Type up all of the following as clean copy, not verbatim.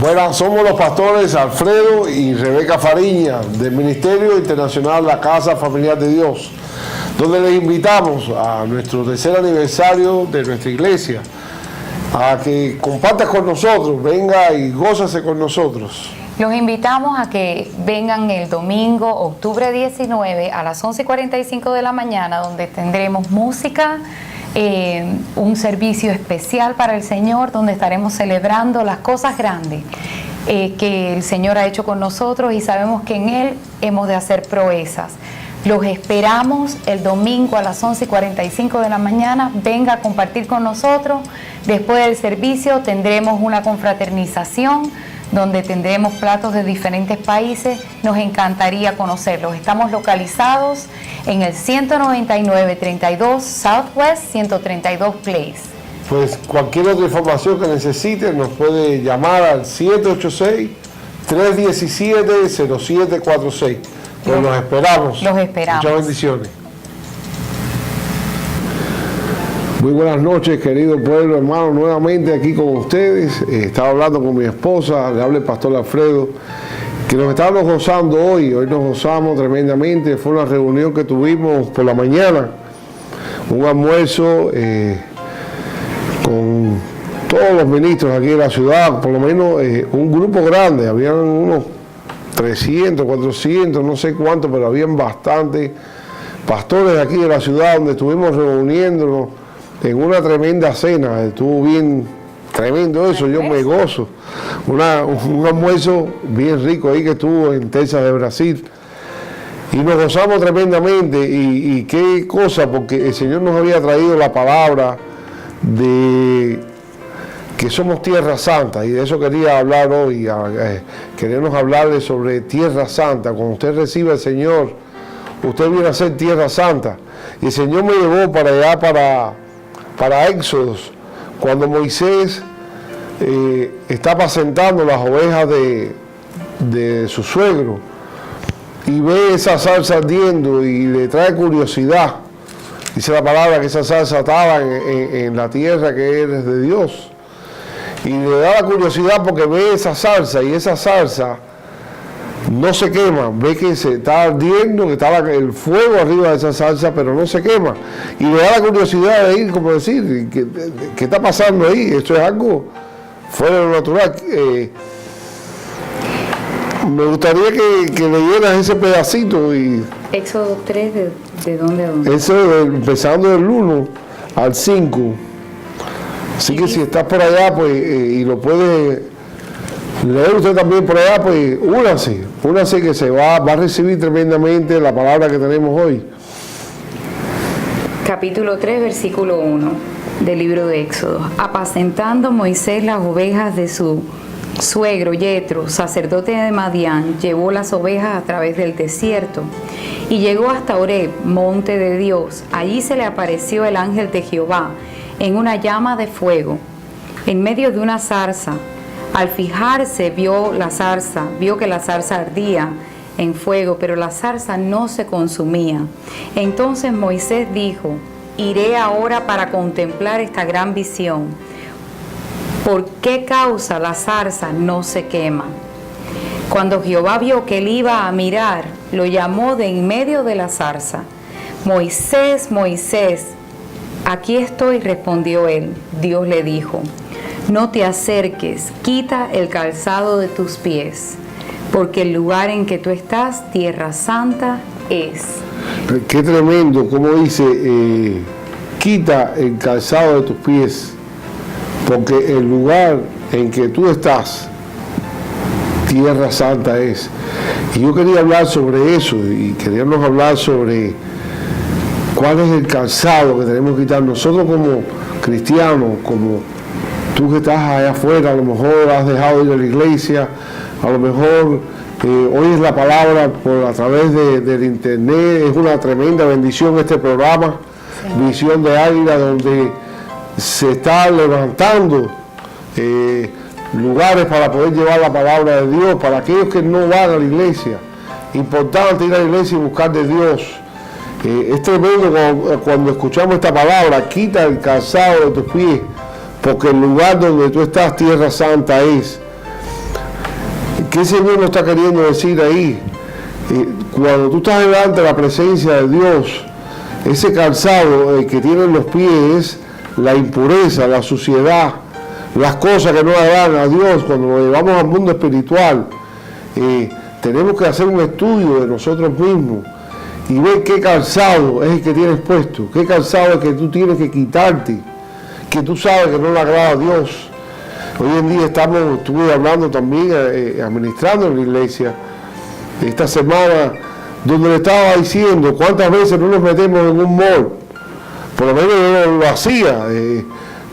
Bueno, somos los pastores Alfredo y Rebeca Fariña del Ministerio Internacional La Casa Familiar de Dios, donde les invitamos a nuestro tercer aniversario de nuestra iglesia, a que compartas con nosotros, venga y gózase con nosotros. Los invitamos a que vengan el domingo, octubre 19, a las 11:45 de la mañana, donde tendremos música, un servicio especial para el Señor, donde estaremos celebrando las cosas grandes que el Señor ha hecho con nosotros, y sabemos que en Él hemos de hacer proezas. Los esperamos el domingo a las 11:45 de la mañana. Venga a compartir con nosotros. Después del servicio tendremos una confraternización donde tendremos platos de diferentes países. Nos encantaría conocerlos. Estamos localizados en el 199-32 Southwest 132 Place. Pues cualquier otra información que necesite nos puede llamar al 786-317-0746. Pues los esperamos. Los esperamos. Muchas bendiciones. Muy buenas noches, querido pueblo, hermano, nuevamente aquí con ustedes. Estaba hablando con mi esposa, le habla el pastor Alfredo, que nos estábamos gozando hoy nos gozamos tremendamente. Fue una reunión que tuvimos por la mañana, un almuerzo con todos los ministros aquí de la ciudad, por lo menos un grupo grande, habían unos 300, 400, no sé cuántos, pero habían bastantes pastores de aquí de la ciudad, donde estuvimos reuniéndonos en una tremenda cena. Estuvo bien tremendo eso, yo me gozo. Un almuerzo bien rico ahí que estuvo en Texas de Brasil. Y nos gozamos tremendamente. Y qué cosa, porque el Señor nos había traído la palabra de que somos tierra santa, y de eso quería hablar hoy. Queremos hablarle sobre tierra santa. Cuando usted recibe al Señor, usted viene a ser tierra santa. Y el Señor me llevó para allá, para Éxodos, cuando Moisés está apacentando las ovejas de su suegro y ve esa zarza ardiendo y le trae curiosidad. Dice la palabra que esa zarza estaba en la tierra que es de Dios, y le da la curiosidad porque ve esa zarza, y esa zarza no se quema, ve que se está ardiendo, que está el fuego arriba de esa salsa, pero no se quema. Y le da la curiosidad de ir, como decir, ¿qué está pasando ahí? Esto es algo fuera de lo natural. Me gustaría que leyeras ese pedacito. Éxodo 3, ¿de dónde a dónde? Eso empezando del 1 al 5. Así que si estás por allá, pues, y lo puedes leer usted también por allá, pues únase que se va a recibir tremendamente la palabra que tenemos hoy. Capítulo 3, versículo 1 del libro de Éxodo. Apacentando Moisés las ovejas de su suegro Yetro, sacerdote de Madián, llevó las ovejas a través del desierto y llegó hasta Horeb, monte de Dios. Allí se le apareció el ángel de Jehová en una llama de fuego, en medio de una zarza. Al fijarse vio que la zarza ardía en fuego, pero la zarza no se consumía. Entonces Moisés dijo: iré ahora para contemplar esta gran visión. ¿Por qué causa la zarza no se quema? Cuando Jehová vio que él iba a mirar, lo llamó de en medio de la zarza. Moisés, Moisés. Aquí estoy, respondió él. Dios le dijo: no te acerques, quita el calzado de tus pies, porque el lugar en que tú estás, tierra santa es. Qué tremendo, como dice, quita el calzado de tus pies, porque el lugar en que tú estás, tierra santa es. Y yo quería hablar sobre eso, y queríamos hablar sobre cuál es el calzado que tenemos que quitar nosotros como cristianos, como tú que estás allá afuera. A lo mejor has dejado de ir a la iglesia, a lo mejor oyes la palabra a través del internet. Es una tremenda bendición este programa, sí. Visión de Águila, donde se está levantando lugares para poder llevar la palabra de Dios para aquellos que no van a la iglesia. Importante ir a la iglesia y buscar de Dios. Es tremendo cuando escuchamos esta palabra: quita el calzado de tus pies, porque el lugar donde tú estás, tierra santa es. ¿Qué Señor nos está queriendo decir ahí? Cuando tú estás delante de la presencia de Dios, ese calzado que tienen los pies es la impureza, la suciedad, las cosas que no agradan a Dios. Cuando nos llevamos al mundo espiritual, tenemos que hacer un estudio de nosotros mismos y ver qué calzado es el que tienes puesto, qué calzado es el que tú tienes que quitarte, que tú sabes que no le agrada a Dios. Hoy en día estuve hablando también, administrando en la iglesia, esta semana, donde le estaba diciendo cuántas veces no nos metemos en un mall. Por lo menos yo lo hacía,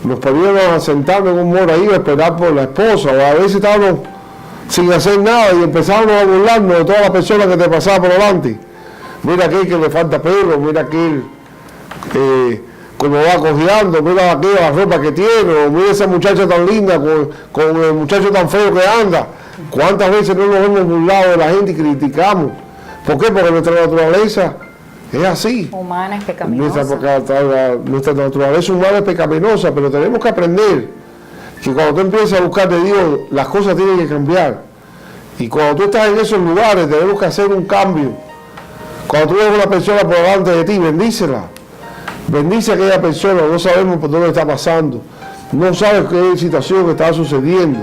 nos poníamos a sentarnos en un mall ahí a esperar por la esposa, o a veces estábamos sin hacer nada y empezábamos a burlarnos de todas las personas que te pasaban por delante. Mira aquel que le falta pelo, mira aquel como va cojeando, mira aquella ropa que tiene, o mira esa muchacha tan linda con el muchacho tan feo que anda. ¿Cuántas veces no nos hemos burlado de la gente y criticamos? ¿Por qué? Porque nuestra naturaleza es así. Humana es pecaminosa. Nuestra naturaleza humana es pecaminosa, pero tenemos que aprender que cuando tú empiezas a buscar de Dios, las cosas tienen que cambiar. Y cuando tú estás en esos lugares, tenemos que hacer un cambio. Cuando tú ves a una persona por delante de ti, bendícela. Bendice a aquella persona, no sabemos por dónde está pasando. No sabes qué situación que está sucediendo.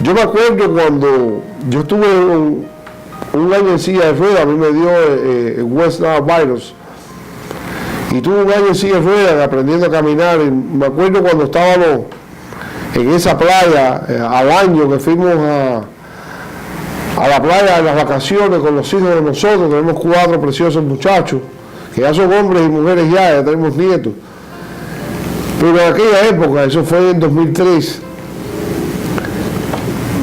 Yo me acuerdo cuando yo estuve un año en silla de ruedas, a mí me dio el West Nile virus. Y tuve un año en silla de ruedas aprendiendo a caminar. Y me acuerdo cuando estábamos en esa playa al año que fuimos a la playa de las vacaciones con los hijos de nosotros. Tenemos 4 preciosos muchachos, que ya son hombres y mujeres ya tenemos nietos. Pero en aquella época, eso fue en 2003,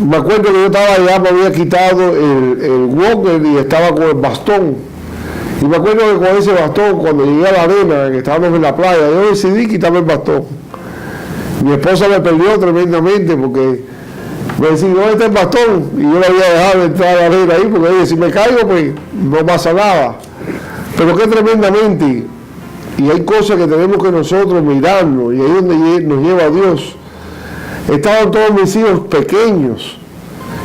me acuerdo que yo estaba allá, me había quitado el walker y estaba con el bastón. Y me acuerdo que con ese bastón, cuando llegué a la arena, que estábamos en la playa, yo decidí quitarme el bastón. Mi esposa me perdió tremendamente porque me decía, ¿dónde está el bastón? Y yo le había dejado entrar a la arena ahí, porque oye, si me caigo, pues no pasa nada. Pero qué tremendamente. Y hay cosas que tenemos que nosotros mirarnos, y ahí es donde nos lleva Dios. Estaban todos mis hijos pequeños,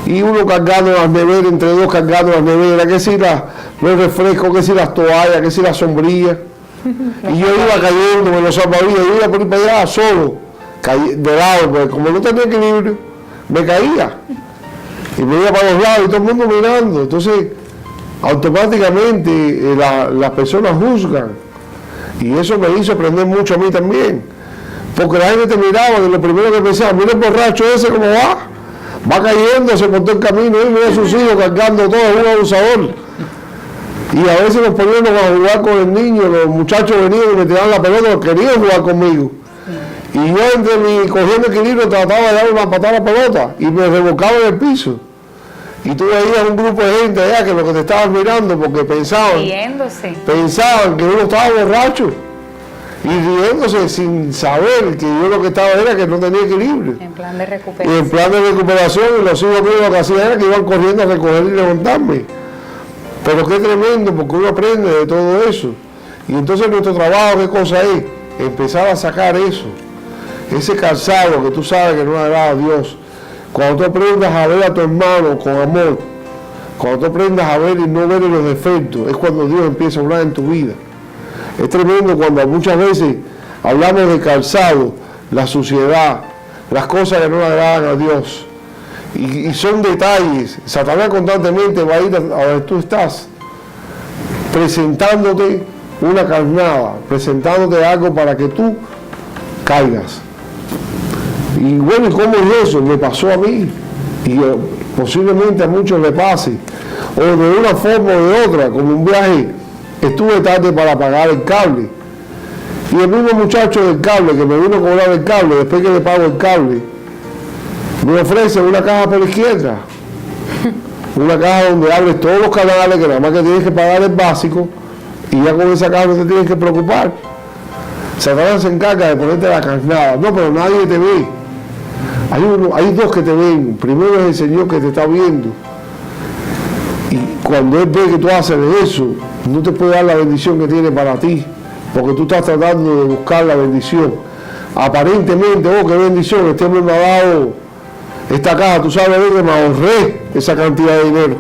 y uno cargando las neveras, entre dos cargando las neveras, que si los refrescos, que si las toallas, que si las sombrillas. Y yo iba cayendo en los salvavidas, yo iba por ir para allá solo, de lado, porque como no tenía equilibrio, me caía. Y me iba para los lados y todo el mundo mirando. Entonces, automáticamente las personas juzgan. Y eso me hizo aprender mucho a mí también. Porque la gente te miraba y lo primero que pensaba, mira el borracho ese cómo va cayendo, se montó el camino y mira a sus hijos cargando todo, es un abusador. Y a veces nos poníamos a jugar con el niño, los muchachos venían y me tiraban la pelota, querían jugar conmigo. Y yo entre mi cogiendo equilibrio trataba de dar una patada a la pelota y me rebocaba en el piso. Y tú veías un grupo de gente allá que lo que te estaban mirando porque pensaban que uno estaba borracho. Y riéndose sin saber que yo lo que estaba era que no tenía equilibrio. En plan de recuperación. Y en plan de recuperación, y los hijos míos lo que hacían era que iban corriendo a recoger y levantarme. Pero qué tremendo, porque uno aprende de todo eso. Y entonces nuestro trabajo, ¿qué cosa es? Empezar a sacar eso. Ese calzado que tú sabes que no le agrada a Dios. Cuando tú aprendas a ver a tu hermano con amor, cuando tú aprendas a ver y no ver los defectos, es cuando Dios empieza a hablar en tu vida. Es tremendo cuando muchas veces hablamos de calzado, la suciedad, las cosas que no le agradan a Dios. Y son detalles. Satanás constantemente va a ir a donde tú estás, presentándote una carnada, presentándote algo para que tú caigas. Y bueno, ¿y cómo es eso? Me pasó a mí. Y posiblemente a muchos le pase. O de una forma o de otra, como un viaje. Estuve tarde para pagar el cable. Y el mismo muchacho del cable que me vino a cobrar el cable, después que le pago el cable, me ofrece una caja por la izquierda. Una caja donde abres todos los canales, que nada más que tienes que pagar el básico, y ya con esa caja no te tienes que preocupar. Satanás se encarga de ponerte la carnada. No, pero nadie te ve. Hay dos que te ven. Primero es el Señor que te está viendo. Y cuando Él ve que tú haces eso, no te puede dar la bendición que tiene para ti, porque tú estás tratando de buscar la bendición. Aparentemente, oh, qué bendición, este hombre me ha dado esta caja, tú sabes que me ahorré esa cantidad de dinero.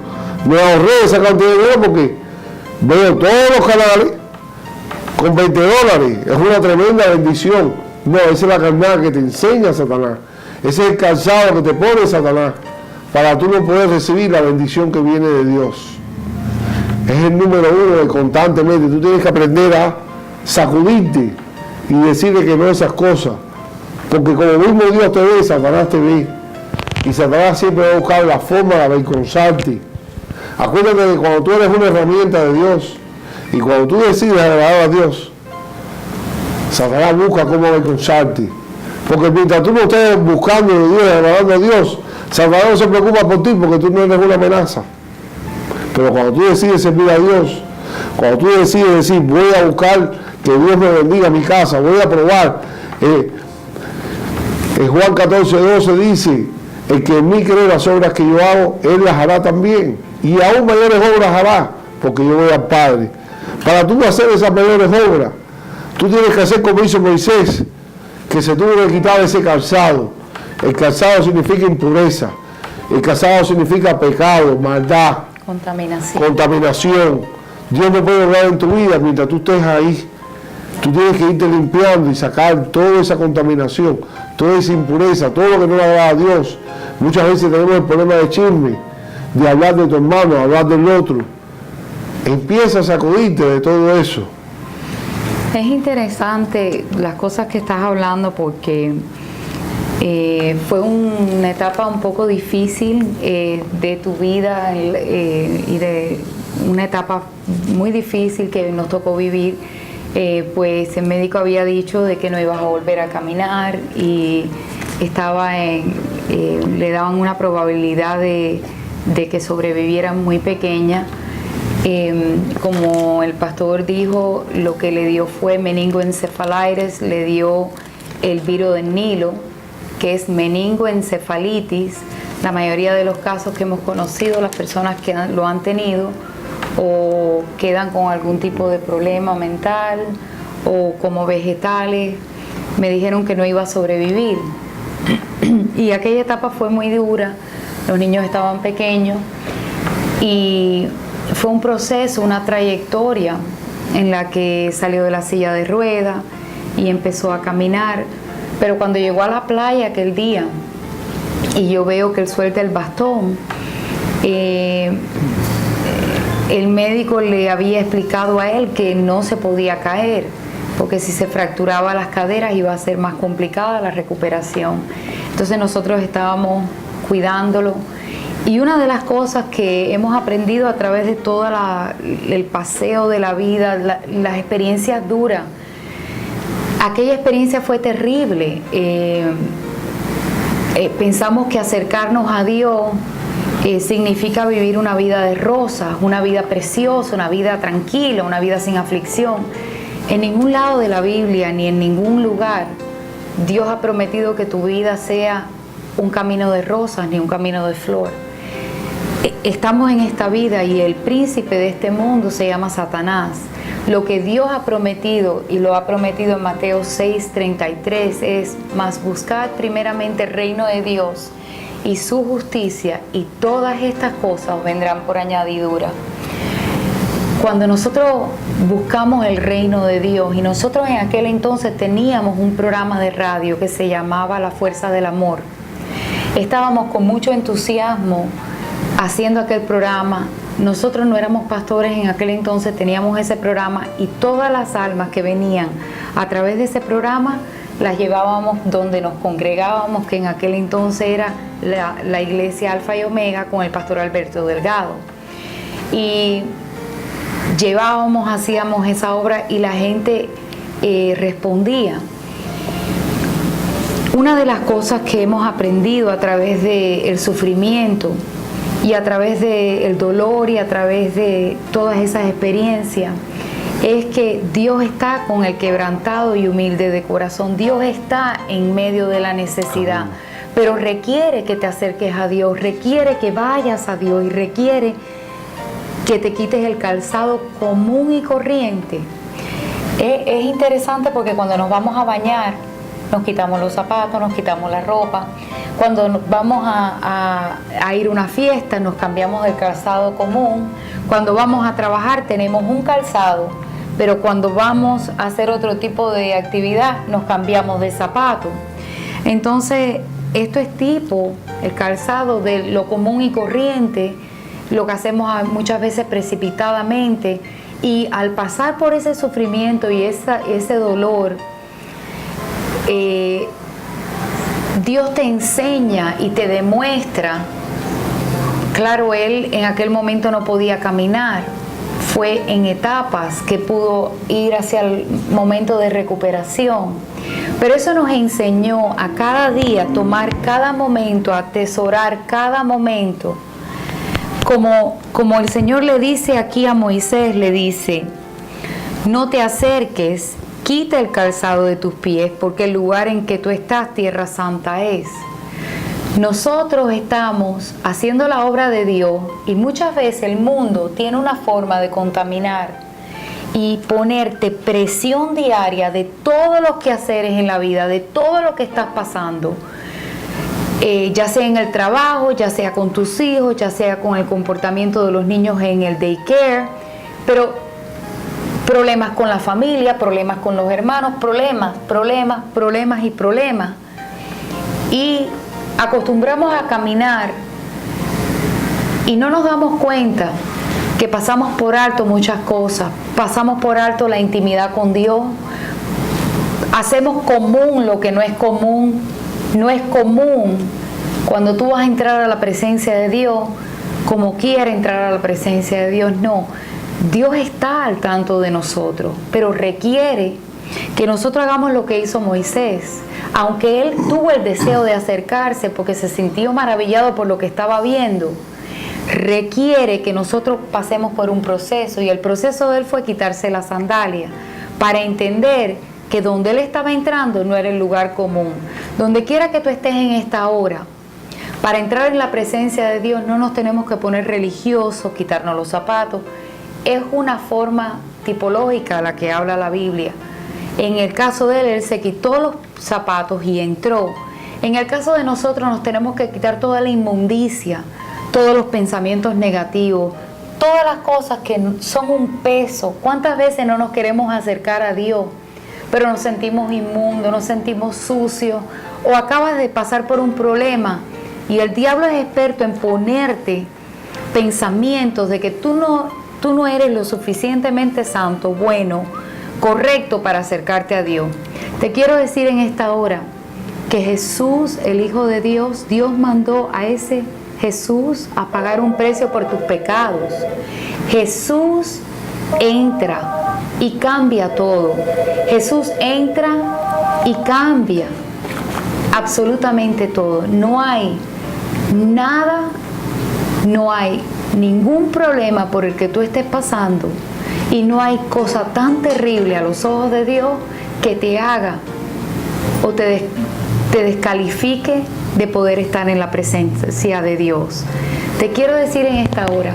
Me ahorré esa cantidad de dinero porque veo todos los canales con $20. Es una tremenda bendición. No, esa es la carnada que te enseña Satanás. Ese es el calzado que te pone Satanás para tú no poder recibir la bendición que viene de Dios. Es el número uno de constantemente. Tú tienes que aprender a sacudirte y decirle que no a esas cosas. Porque como mismo Dios te ve, Satanás te ve. Y Satanás siempre va a buscar la forma de avergonzarte. Acuérdate que cuando tú eres una herramienta de Dios y cuando tú decides agradar a Dios, Satanás busca cómo avergonzarte. Porque mientras tú no estés buscando de Dios y agradando a Dios, Satanás no se preocupa por ti porque tú no eres una amenaza. Pero cuando tú decides servir a Dios, cuando tú decides decir, voy a buscar que Dios me bendiga mi casa, voy a probar. En Juan 14:12 dice, el que en mí cree las obras que yo hago, él las hará también. Y aún mayores obras hará, porque yo voy al Padre. Para tú hacer esas mayores obras, tú tienes que hacer como hizo Moisés, que se tuvo que quitar ese calzado. El calzado significa impureza. El calzado significa pecado, maldad, contaminación. Dios no puede obrar en tu vida mientras tú estés ahí. Tú tienes que irte limpiando y sacar toda esa contaminación, toda esa impureza, todo lo que no le agrada a Dios. Muchas veces tenemos el problema de chisme, de hablar de tu hermano, hablar del otro. Empieza a sacudirte de todo eso. Es interesante las cosas que estás hablando porque fue una etapa un poco difícil de tu vida y de una etapa muy difícil que nos tocó vivir. Pues el médico había dicho de que no ibas a volver a caminar y le daban una probabilidad de que sobrevivieran muy pequeña. Como el pastor dijo, lo que le dio fue meningoencefalitis, le dio el virus del Nilo, que es meningoencefalitis. La mayoría de los casos que hemos conocido, las personas que lo han tenido o quedan con algún tipo de problema mental o como vegetales, me dijeron que no iba a sobrevivir. Y aquella etapa fue muy dura, los niños estaban pequeños y fue un proceso, una trayectoria en la que salió de la silla de ruedas y empezó a caminar. Pero cuando llegó a la playa aquel día y yo veo que él suelta el bastón, el médico le había explicado a él que no se podía caer, porque si se fracturaba las caderas iba a ser más complicada la recuperación. Entonces nosotros estábamos cuidándolo. Y una de las cosas que hemos aprendido a través de todo el paseo de la vida, las experiencias duras, aquella experiencia fue terrible. Pensamos que acercarnos a Dios significa vivir una vida de rosas, una vida preciosa, una vida tranquila, una vida sin aflicción. En ningún lado de la Biblia ni en ningún lugar Dios ha prometido que tu vida sea un camino de rosas ni un camino de flor. Estamos en esta vida y el príncipe de este mundo se llama Satanás. Lo que Dios ha prometido, y lo ha prometido en Mateo 6:33, es: mas buscad primeramente el reino de Dios y su justicia, y todas estas cosas os vendrán por añadidura. Cuando nosotros buscamos el reino de Dios, y nosotros en aquel entonces teníamos un programa de radio que se llamaba La Fuerza del Amor, estábamos con mucho entusiasmo haciendo aquel programa. Nosotros no éramos pastores en aquel entonces, teníamos ese programa y todas las almas que venían a través de ese programa las llevábamos donde nos congregábamos, que en aquel entonces era la iglesia Alfa y Omega con el pastor Alberto Delgado. Y llevábamos, hacíamos esa obra y la gente respondía. Una de las cosas que hemos aprendido a través del sufrimiento y a través del dolor y a través de todas esas experiencias es que Dios está con el quebrantado y humilde de corazón. Dios está en medio de la necesidad, pero requiere que te acerques a Dios, requiere que vayas a Dios y requiere que te quites el calzado común y corriente. Es interesante porque cuando nos vamos a bañar, nos quitamos los zapatos, nos quitamos la ropa, Cuando vamos a ir a una fiesta, nos cambiamos del calzado común. Cuando vamos a trabajar, tenemos un calzado, pero cuando vamos a hacer otro tipo de actividad, nos cambiamos de zapato. Entonces, esto es tipo el calzado de lo común y corriente, lo que hacemos muchas veces precipitadamente, y al pasar por ese sufrimiento y ese dolor, Dios te enseña y te demuestra. Claro, él en aquel momento no podía caminar, fue en etapas que pudo ir hacia el momento de recuperación, pero eso nos enseñó a cada día tomar cada momento, a atesorar cada momento, como el Señor le dice aquí a Moisés, le dice: no te acerques, quita el calzado de tus pies, porque el lugar en que tú estás, tierra santa es. Nosotros estamos haciendo la obra de Dios y muchas veces el mundo tiene una forma de contaminar y ponerte presión diaria de todos los quehaceres en la vida, de todo lo que estás pasando, ya sea en el trabajo, ya sea con tus hijos, ya sea con el comportamiento de los niños en el daycare, pero problemas con la familia, problemas con los hermanos, problemas y problemas. Y acostumbramos a caminar y no nos damos cuenta que pasamos por alto muchas cosas, pasamos por alto la intimidad con Dios, hacemos común lo que no es común. No es común cuando tú vas a entrar a la presencia de Dios como quiera entrar a la presencia de Dios, no. Dios está al tanto de nosotros, pero requiere que nosotros hagamos lo que hizo Moisés. Aunque él tuvo el deseo de acercarse porque se sintió maravillado por lo que estaba viendo, requiere que nosotros pasemos por un proceso, y el proceso de él fue quitarse la sandalia para entender que donde él estaba entrando no era el lugar común. Donde quiera que tú estés en esta hora, para entrar en la presencia de Dios no nos tenemos que poner religiosos, quitarnos los zapatos. Es una forma tipológica la que habla la Biblia. En el caso de él se quitó los zapatos y entró. En el caso de nosotros nos tenemos que quitar toda la inmundicia, todos los pensamientos negativos, todas las cosas que son un peso. ¿Cuántas veces no nos queremos acercar a Dios, pero nos sentimos inmundos, nos sentimos sucios, o acabas de pasar por un problema y el diablo es experto en ponerte pensamientos de que tú no eres lo suficientemente santo, bueno, correcto para acercarte a Dios? Te quiero decir en esta hora que Jesús, el Hijo de Dios, Dios mandó a ese Jesús a pagar un precio por tus pecados. Jesús entra y cambia todo. Jesús entra y cambia absolutamente todo. No hay nada, no hay ningún problema por el que tú estés pasando, y no hay cosa tan terrible a los ojos de Dios que te haga o te descalifique de poder estar en la presencia de Dios. Te quiero decir en esta hora,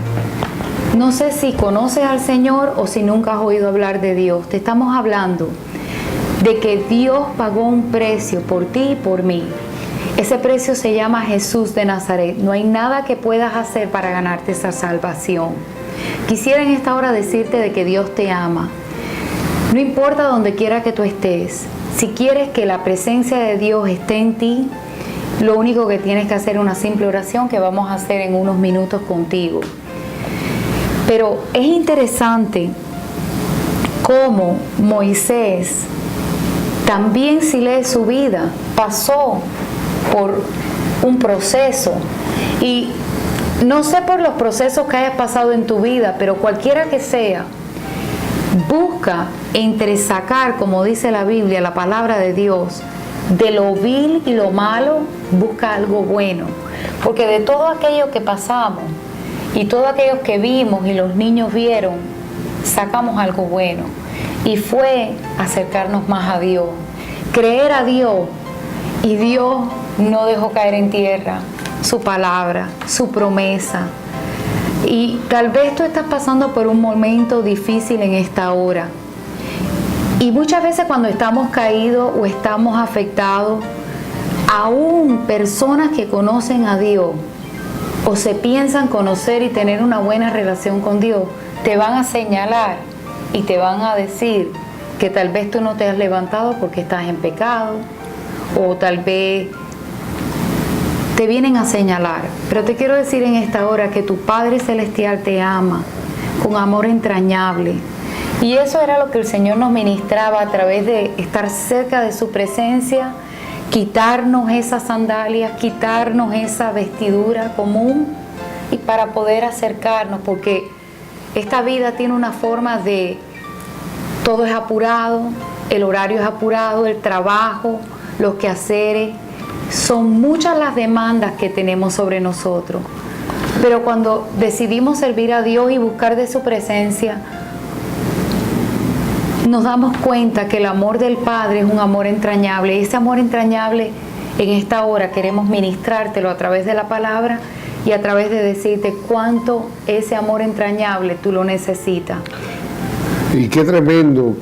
no sé si conoces al Señor o si nunca has oído hablar de Dios. Te estamos hablando de que Dios pagó un precio por ti y por mí. Ese precio se llama Jesús de Nazaret. No hay nada que puedas hacer para ganarte esa salvación. Quisiera en esta hora decirte de que Dios te ama. No importa donde quiera que tú estés. Si quieres que la presencia de Dios esté en ti, lo único que tienes que hacer es una simple oración que vamos a hacer en unos minutos contigo. Pero es interesante cómo Moisés, también si lees su vida, pasó por un proceso. Y no sé por los procesos que hayas pasado en tu vida, pero cualquiera que sea, busca entresacar, como dice la Biblia, la palabra de Dios, de lo vil y lo malo, busca algo bueno. Porque de todo aquello que pasamos y todo aquello que vimos y los niños vieron, sacamos algo bueno. Y fue acercarnos más a Dios, creer a Dios. Y Dios no dejó caer en tierra su palabra, su promesa. Y tal vez tú estás pasando por un momento difícil en esta hora. Y muchas veces cuando estamos caídos o estamos afectados, aún personas que conocen a Dios o se piensan conocer y tener una buena relación con Dios, te van a señalar y te van a decir que tal vez tú no te has levantado porque estás en pecado, o tal vez te vienen a señalar. Pero te quiero decir en esta hora que tu Padre Celestial te ama con amor entrañable. Y eso era lo que el Señor nos ministraba a través de estar cerca de su presencia, quitarnos esas sandalias, quitarnos esa vestidura común y para poder acercarnos, porque esta vida tiene una forma de todo es apurado, el horario es apurado, el trabajo, los quehaceres, son muchas las demandas que tenemos sobre nosotros. Pero cuando decidimos servir a Dios y buscar de su presencia, nos damos cuenta que el amor del Padre es un amor entrañable. Ese amor entrañable, en esta hora queremos ministrártelo a través de la palabra y a través de decirte cuánto ese amor entrañable tú lo necesitas. Y qué tremendo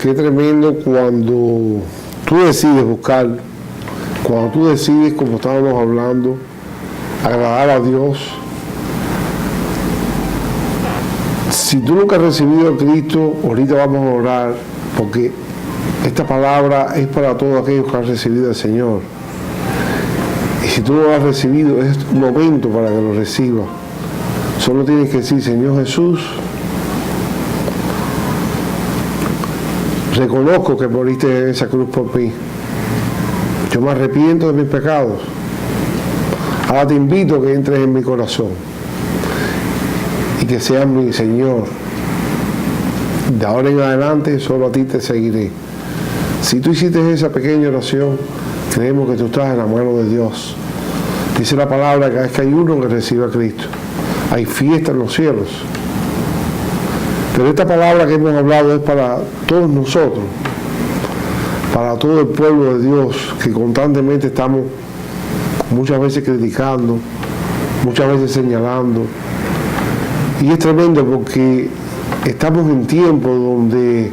cuando tú decides buscar, cuando tú decides, como estábamos hablando, agradar a Dios. Si tú nunca has recibido a Cristo, ahorita vamos a orar, porque esta palabra es para todos aquellos que han recibido al Señor. Y si tú no lo has recibido, es un momento para que lo recibas. Solo tienes que decir: Señor Jesús, reconozco que moriste en esa cruz por mí. Yo me arrepiento de mis pecados. Ahora te invito a que entres en mi corazón y que seas mi Señor. De ahora en adelante solo a ti te seguiré. Si tú hiciste esa pequeña oración, creemos que tú estás en la mano de Dios. Dice la palabra que cada vez que hay uno que recibe a Cristo, hay fiesta en los cielos. Pero esta palabra que hemos hablado es para todos nosotros, para todo el pueblo de Dios, que constantemente estamos muchas veces criticando, muchas veces señalando. Y es tremendo porque estamos en tiempo donde,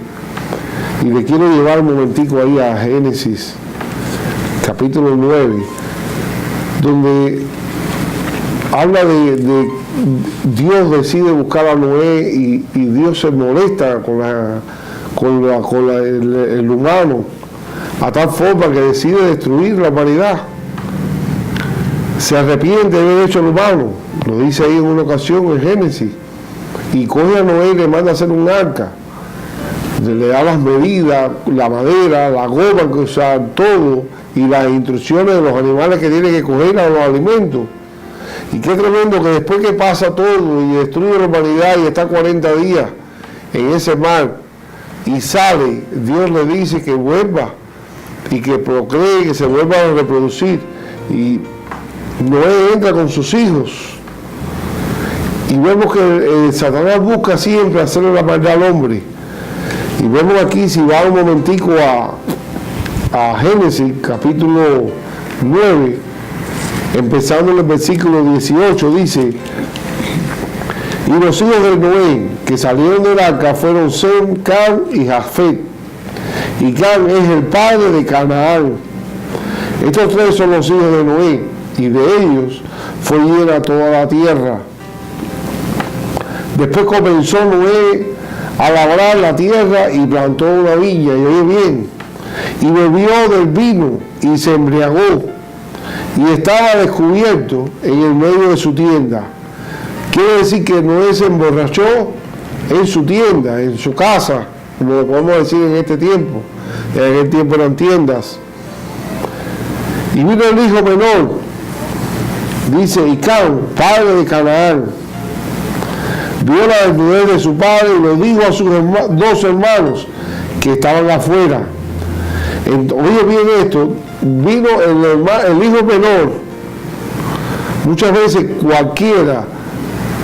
y le quiero llevar un momentico ahí a Génesis, capítulo 9, donde habla de Dios decide buscar a Noé y Dios se molesta con el humano, a tal forma que decide destruir la humanidad. Se arrepiente de haber hecho al humano, lo dice ahí en una ocasión en Génesis, y coge a Noé y le manda a hacer un arca, le da las medidas, la madera, la goma que usar, todo, y las instrucciones de los animales que tiene que coger a los alimentos. Y qué tremendo que después que pasa todo y destruye la humanidad y está 40 días en ese mar y sale, Dios le dice que vuelva y que procree, que se vuelva a reproducir. Y Noé entra con sus hijos y vemos que Satanás busca siempre hacerle la maldad al hombre. Y vemos aquí, si va un momentico a Génesis capítulo 9, empezando en el versículo 18, dice: y los hijos de Noé que salieron del arca fueron Sem, Cam y Jafet. Y Cam es el padre de Canaán. Estos tres son los hijos de Noé, y de ellos fue llena toda la tierra. Después comenzó Noé a labrar la tierra y plantó una viña, y oye bien, y bebió del vino y se embriagó, y estaba descubierto en el medio de su tienda. Quiere decir que Noé se emborrachó en su tienda, en su casa, como lo podemos decir en este tiempo. En aquel tiempo eran tiendas. Y vino el hijo menor, dice, y Cam, padre de Canaán, vio la desnudez de su padre y lo dijo a sus dos hermanos que estaban afuera. Oye bien esto, vino el hijo menor. Muchas veces cualquiera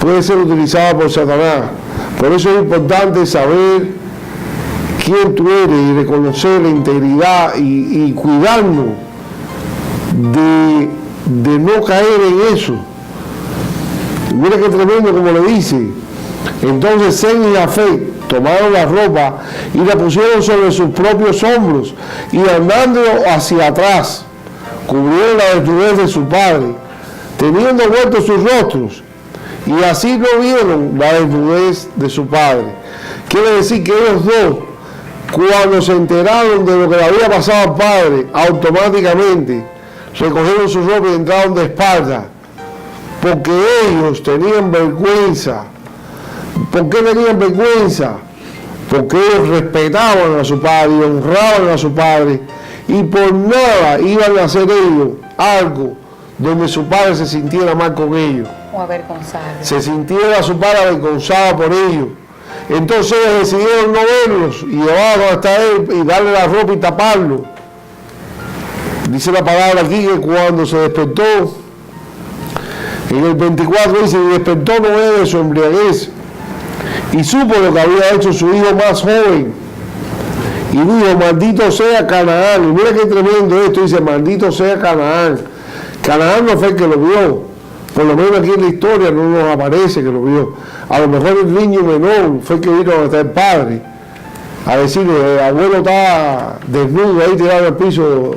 puede ser utilizado por Satanás. Por eso es importante saber quién tú eres y reconocer la integridad y cuidarnos de no caer en eso. Mira qué tremendo como le dice. Entonces Sem y Jafet tomaron la ropa y la pusieron sobre sus propios hombros y andando hacia atrás cubrieron la desnudez de su padre, teniendo vueltos sus rostros, y así no vieron la desnudez de su padre. Quiere decir que ellos dos, cuando se enteraron de lo que le había pasado al padre, automáticamente recogieron su ropa y entraron de espalda, porque ellos tenían vergüenza. ¿Por qué tenían vergüenza? Porque ellos respetaban a su padre y honraban a su padre, y por nada iban a hacer ellos algo donde su padre se sintiera mal con ellos. O avergonzado. Se sintiera su padre avergonzado por ellos. Entonces ellos decidieron no verlos y llevarlos hasta él y darle la ropa y taparlo. Dice la palabra aquí que cuando se despertó, en el 24 dice, y despertó Noé de su embriaguez y supo lo que había hecho su hijo más joven. Y dijo, maldito sea Canaán. Y mira qué tremendo esto, dice, maldito sea Canaán. Canaán no fue el que lo vio. Por lo menos aquí en la historia no nos aparece que lo vio. A lo mejor el niño menor fue el que vino hasta el padre a decirle, el abuelo está desnudo ahí tirado en el piso,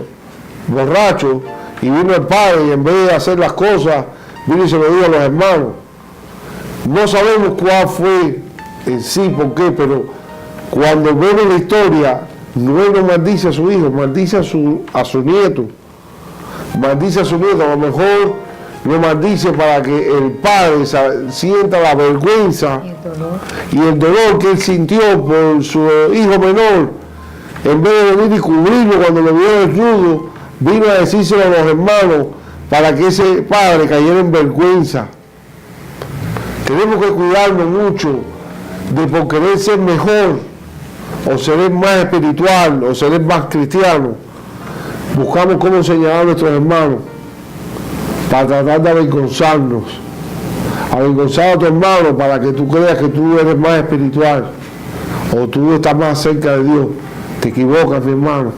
borracho, y vino el padre y en vez de hacer las cosas, vino y se lo dijo a los hermanos. No sabemos cuál fue en sí, por qué, pero cuando vemos la historia, Noé no maldice a su hijo, maldice a su nieto. Maldice a su nieto, a lo mejor lo maldice para que el padre sienta la vergüenza y el dolor que él sintió por su hijo menor. En vez de venir y cubrirlo cuando lo vio desnudo, vino a decírselo a los hermanos para que ese padre cayera en vergüenza. Tenemos que cuidarnos mucho de por querer ser mejor, o ser más espiritual, o ser más cristiano. Buscamos cómo señalar a nuestros hermanos para tratar de avergonzarnos. Avergonzar a tu hermano para que tú creas que tú eres más espiritual o tú estás más cerca de Dios. Te equivocas, mi hermano.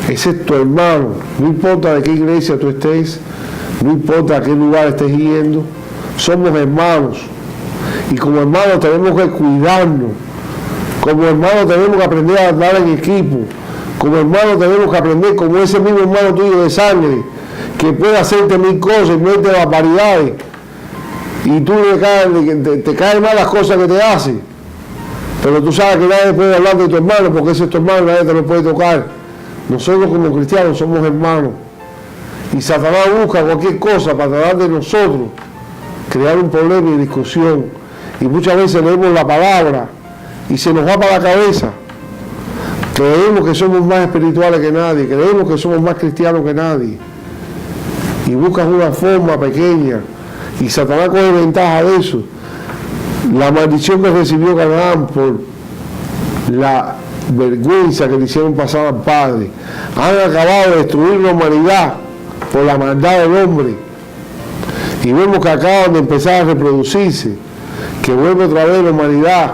Ese es tu hermano. No importa de qué iglesia tú estés, no importa a qué lugar estés yendo, somos hermanos. Y como hermanos tenemos que cuidarnos. Como hermanos tenemos que aprender a andar en equipo. Como hermanos tenemos que aprender como ese mismo hermano tuyo de sangre, que puede hacerte mil cosas y meterte barbaridades. Y tú te caen mal las cosas que te hace. Pero tú sabes que nadie puede hablar de tu hermano, porque ese es tu hermano, nadie te lo puede tocar. Nosotros como cristianos somos hermanos. Y Satanás busca cualquier cosa para tratar de nosotros crear un problema y discusión. Y muchas veces leemos la palabra y se nos va para la cabeza. Creemos que somos más espirituales que nadie, creemos que somos más cristianos que nadie. Y buscas una forma pequeña. Y Satanás coge ventaja de eso. La maldición que recibió Canaán por la vergüenza que le hicieron pasar al padre. Han acabado de destruir la humanidad por la maldad del hombre. Y vemos que acaban de empezar a reproducirse, que vuelve otra vez la humanidad,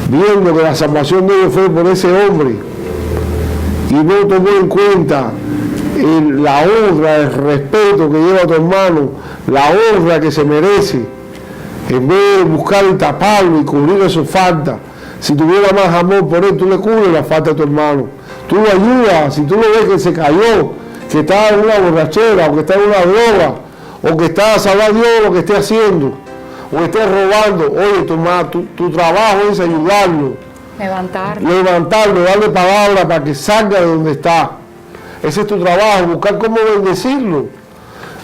viendo que la salvación de ellos fue por ese hombre. Y no tomó en cuenta la honra, el respeto que lleva a tu hermano, la honra que se merece, en vez de buscar y taparlo y cubrir su falta. Si tuviera más amor por él, tú le cubres la falta de tu hermano, tú lo ayudas. Si tú lo ves que se cayó, que está en una borrachera, o que está en una droga, o que está, sabrá Dios lo que esté haciendo, o que esté robando, oye, tu trabajo es ayudarlo, levantarlo, darle palabra para que salga de donde está. Ese es tu trabajo, buscar cómo bendecirlo,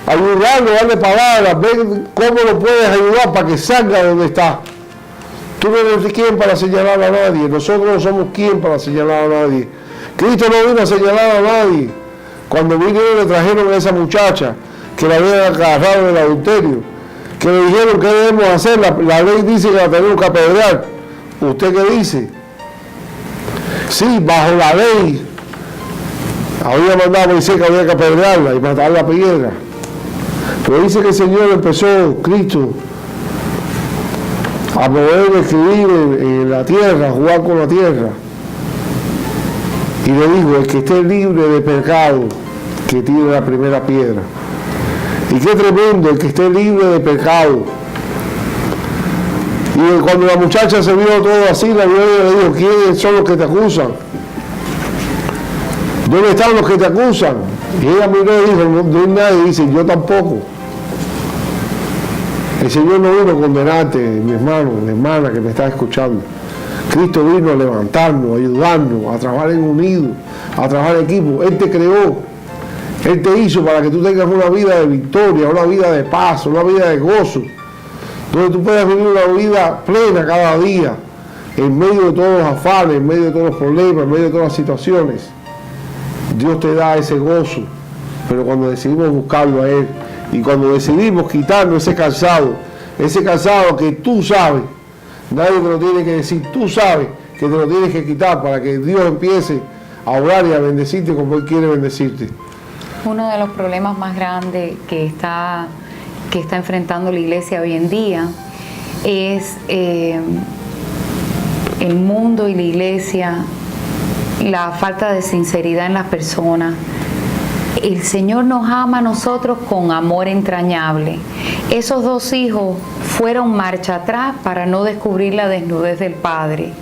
ayudarlo, darle palabras, ver cómo lo puedes ayudar para que salga de donde está. Tú no eres quien para señalar a nadie, nosotros no somos quien para señalar a nadie. Cristo no vino a señalar a nadie. Cuando vinieron le trajeron a esa muchacha que la habían agarrado del adulterio, que le dijeron qué debemos hacer, la ley dice que la tenemos que apedrear. ¿Usted qué dice? Sí, bajo la ley había mandado a Moisés que había que apedrearla y matar la piedra. Pero dice que el Señor empezó, Cristo, a poder escribir en la tierra, jugar con la tierra. Y le dijo, el que esté libre de pecado, que tire la primera piedra. Y qué tremendo, el que esté libre de pecado. Y cuando la muchacha se vio todo así, la vio y le dijo, ¿quiénes son los que te acusan? ¿Dónde están los que te acusan? Y ella miró y dijo, no hay nadie, dice, yo tampoco. El Señor no vino a condenarte, mi hermano, mi hermana que me está escuchando. Cristo vino a levantarnos, a ayudarnos, a trabajar en unido, a trabajar en equipo. Él te creó, Él te hizo para que tú tengas una vida de victoria, una vida de paz, una vida de gozo, donde tú puedas vivir una vida plena cada día, en medio de todos los afanes, en medio de todos los problemas, en medio de todas las situaciones. Dios te da ese gozo, pero cuando decidimos buscarlo a Él y cuando decidimos quitarnos ese cansado que tú sabes, nadie te lo tiene que decir, tú sabes que te lo tienes que quitar para que Dios empiece a orar y a bendecirte como Él quiere bendecirte. Uno de los problemas más grandes que está enfrentando la iglesia hoy en día es el mundo y la iglesia, la falta de sinceridad en las personas. El Señor nos ama a nosotros con amor entrañable. Esos dos hijos fueron marcha atrás para no descubrir la desnudez del Padre.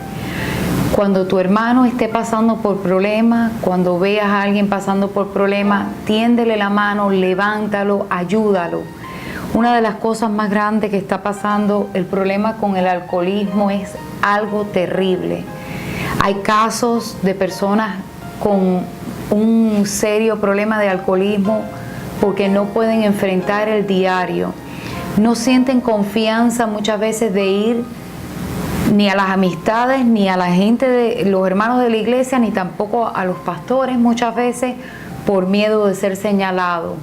Cuando tu hermano esté pasando por problemas, cuando veas a alguien pasando por problemas, tiéndele la mano, levántalo, ayúdalo. Una de las cosas más grandes que está pasando, el problema con el alcoholismo es algo terrible. Hay casos de personas con un serio problema de alcoholismo porque no pueden enfrentar el diario. No sienten confianza muchas veces de ir ni a las amistades, ni a la gente de los hermanos de la iglesia, ni tampoco a los pastores muchas veces por miedo de ser señalado.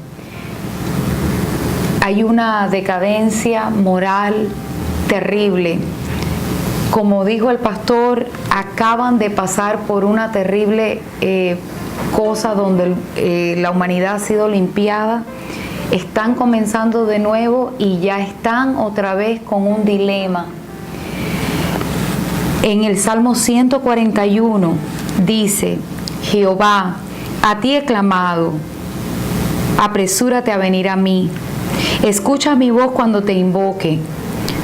Hay una decadencia moral terrible. Como dijo el pastor, acaban de pasar por una terrible cosa donde la humanidad ha sido limpiada. Están comenzando de nuevo y ya están otra vez con un dilema. En el Salmo 141 dice: Jehová, a ti he clamado, apresúrate a venir a mí. Escucha mi voz cuando te invoque.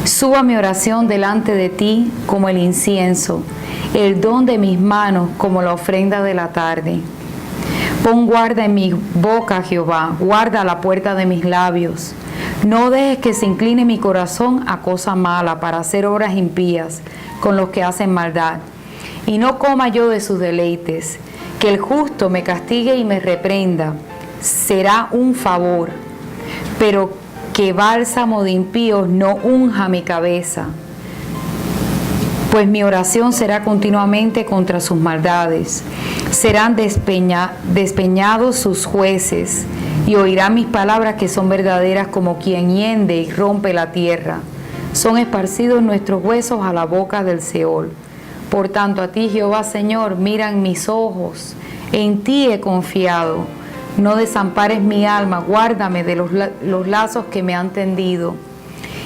Suba mi oración delante de ti como el incienso, el don de mis manos como la ofrenda de la tarde. Pon guarda en mi boca, Jehová, guarda la puerta de mis labios. No dejes que se incline mi corazón a cosa mala para hacer obras impías con los que hacen maldad. Y no coma yo de sus deleites. Que el justo me castigue y me reprenda, será un favor. Pero que bálsamo de impíos no unja mi cabeza. Pues mi oración será continuamente contra sus maldades. Serán despeñados sus jueces, y oirán mis palabras que son verdaderas como quien hiende y rompe la tierra. Son esparcidos nuestros huesos a la boca del Seol. Por tanto, a ti, Jehová Señor, miran mis ojos. En ti he confiado. No desampares mi alma, guárdame de los lazos que me han tendido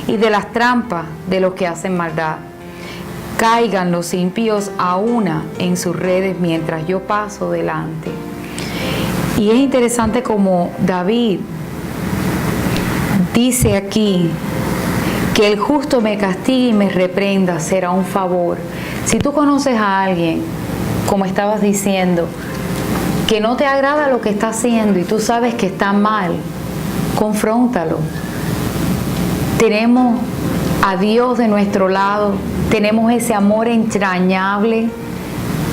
y de las trampas de los que hacen maldad. Caigan los impíos a una en sus redes mientras yo paso delante. Y es interesante como David dice aquí que el justo me castigue y me reprenda, será un favor. Si tú conoces a alguien, como estabas diciendo, que no te agrada lo que está haciendo y tú sabes que está mal, confróntalo. Tenemos a Dios de nuestro lado, tenemos ese amor entrañable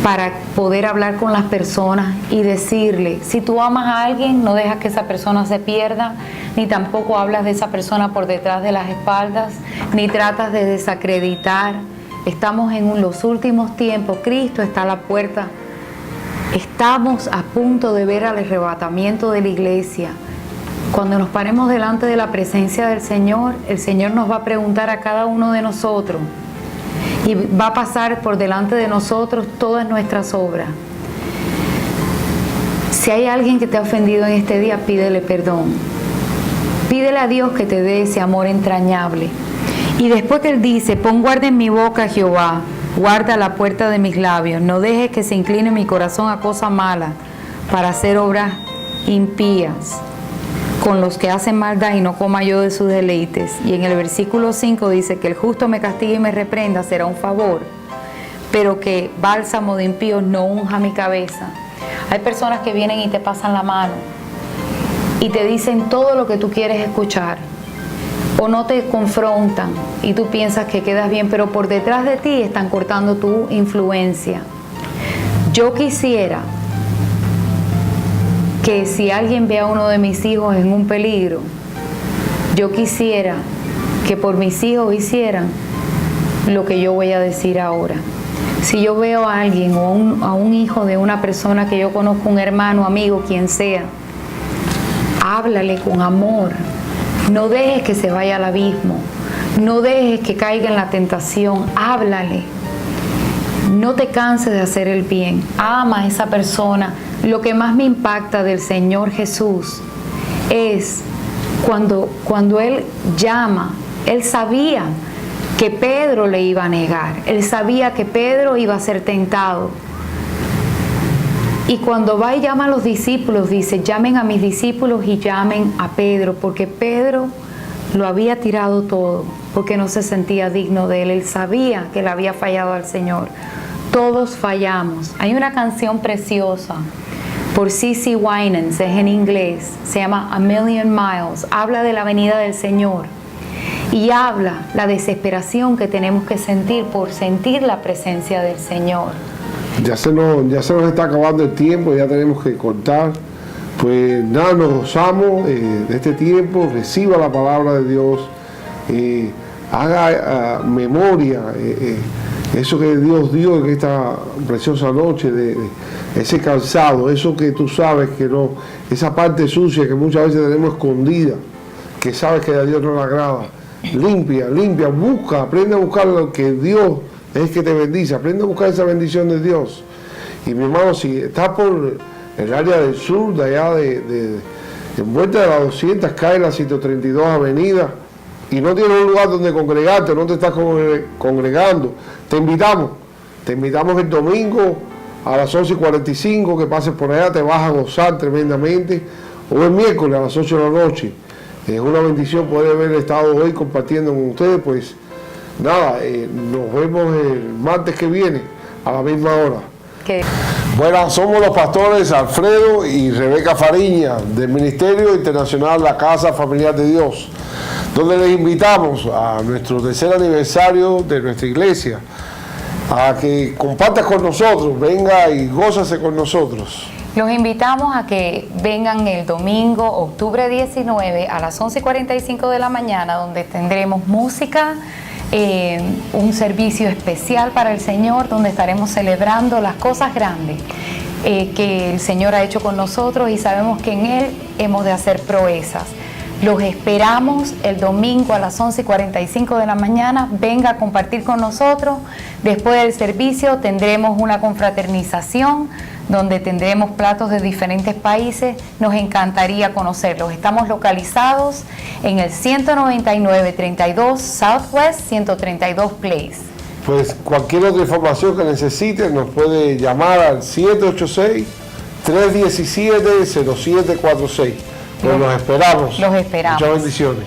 para poder hablar con las personas y decirle, si tú amas a alguien, no dejas que esa persona se pierda, ni tampoco hablas de esa persona por detrás de las espaldas, ni tratas de desacreditar. Estamos en los últimos tiempos, Cristo está a la puerta. Estamos a punto de ver el arrebatamiento de la iglesia. Cuando nos paremos delante de la presencia del Señor, el Señor nos va a preguntar a cada uno de nosotros y va a pasar por delante de nosotros todas nuestras obras. Si hay alguien que te ha ofendido en este día, pídele perdón. Pídele a Dios que te dé ese amor entrañable. Y después que Él dice, pon guarda en mi boca, Jehová, guarda la puerta de mis labios, no dejes que se incline mi corazón a cosa mala para hacer obras impías con los que hacen maldad y no coma yo de sus deleites. Y en el versículo 5 dice que el justo me castigue y me reprenda, será un favor, pero que bálsamo de impíos no unja mi cabeza. Hay personas que vienen y te pasan la mano y te dicen todo lo que tú quieres escuchar, o no te confrontan y tú piensas que quedas bien, pero por detrás de ti están cortando tu influencia. Yo quisiera que si alguien ve a uno de mis hijos en un peligro, yo quisiera que por mis hijos hicieran lo que yo voy a decir ahora. Si yo veo a alguien o a un hijo de una persona que yo conozco, un hermano, amigo, quien sea, háblale con amor. No dejes que se vaya al abismo. No dejes que caiga en la tentación. Háblale. No te canses de hacer el bien. Ama a esa persona. Lo que más me impacta del Señor Jesús es cuando Él llama, Él sabía que Pedro le iba a negar. Él sabía que Pedro iba a ser tentado. Y cuando va y llama a los discípulos, dice, llamen a mis discípulos y llamen a Pedro, porque Pedro lo había tirado todo, porque no se sentía digno de él. Él sabía que le había fallado al Señor. Todos fallamos. Hay una canción preciosa por C.C. Winans, es en inglés, se llama A Million Miles, habla de la venida del Señor y habla la desesperación que tenemos que sentir por sentir la presencia del Señor. Ya se nos está acabando el tiempo, ya tenemos que cortar. Pues nada, nos gozamos de este tiempo, reciba la palabra de Dios, haga memoria, eso que Dios dio en esta preciosa noche, de ese calzado, eso que tú sabes que no, esa parte sucia que muchas veces tenemos escondida, que sabes que a Dios no le agrada. Limpia, busca, aprende a buscar lo que Dios es que te bendice, aprende a buscar esa bendición de Dios. Y mi hermano, si estás por el área del sur, de allá en vuelta de la 200, cae la 132 Avenida, y no tienes un lugar donde congregarte, no te estás congregando, te invitamos el domingo a las 11:45, que pases por allá, te vas a gozar tremendamente, o el miércoles a las 8 de la noche. Es una bendición poder haber estado hoy compartiendo con ustedes. Pues nada, nos vemos el martes que viene a la misma hora. Bueno, somos los pastores Alfredo y Rebeca Fariña del Ministerio Internacional La Casa Familiar de Dios, donde les invitamos a nuestro tercer aniversario de nuestra iglesia, a que compartas con nosotros, venga y gózase con nosotros. Los invitamos a que vengan el domingo, octubre 19, a las 11:45 de la mañana, donde tendremos música, un servicio especial para el Señor, donde estaremos celebrando las cosas grandes que el Señor ha hecho con nosotros, y sabemos que en Él hemos de hacer proezas. Los esperamos el domingo a las 11:45 de la mañana. Venga a compartir con nosotros. Después del servicio tendremos una confraternización donde tendremos platos de diferentes países. Nos encantaría conocerlos. Estamos localizados en el 199-32 Southwest 132 Place. Pues cualquier otra información que necesite nos puede llamar al 786-317-0746. Pues los esperamos. Los esperamos. Muchas bendiciones.